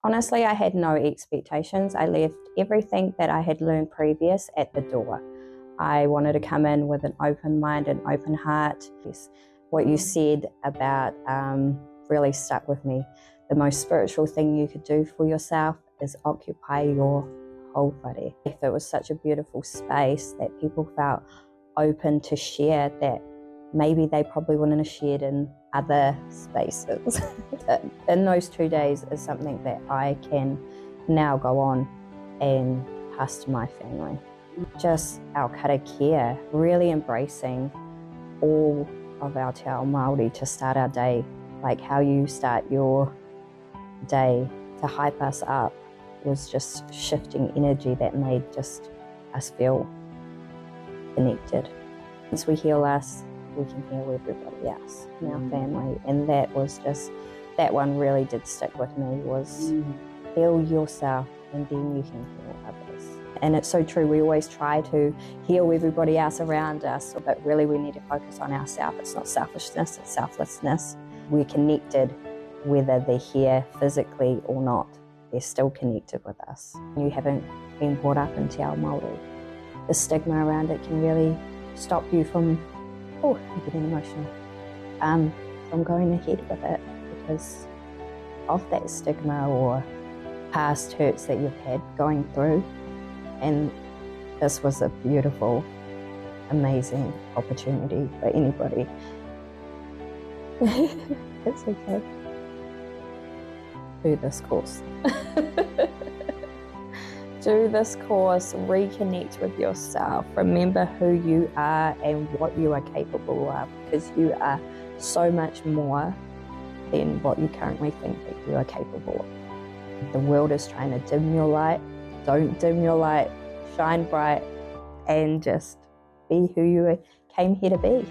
Honestly, I had no expectations. I left everything that I had learned previous at the door. I wanted to come in with an open mind and open heart. What you said about really stuck with me. The most spiritual thing you could do for yourself is occupy your whole whare. If it was such a beautiful space that people felt open to share, that maybe they probably wouldn't have shared in other spaces. In those 2 days is something that I can now go on and pass to my family. Just our kara care, really embracing all of our te ao Māori to start our day, like how you start your day to hype us up, was just shifting energy that made just us feel connected. Once we heal us, we can heal everybody else in our family. And that was just, that one really did stick with me, was heal yourself and then you can heal others. And it's so true, we always try to heal everybody else around us, but really we need to focus on ourselves. It's not selfishness, it's selflessness. We're connected whether they're here physically or not. They're still connected with us. You haven't been brought up in te ao Māori. The stigma around it can really stop you from, I'm getting emotional, from going ahead with it because of that stigma or past hurts that you've had going through. And this was a beautiful, amazing opportunity for anybody. It's okay. Do this course. Do this course, reconnect with yourself, remember who you are and what you are capable of, because you are so much more than what you currently think that you are capable of. The world is trying to dim your light. Don't dim your light, shine bright, and just be who you came here to be.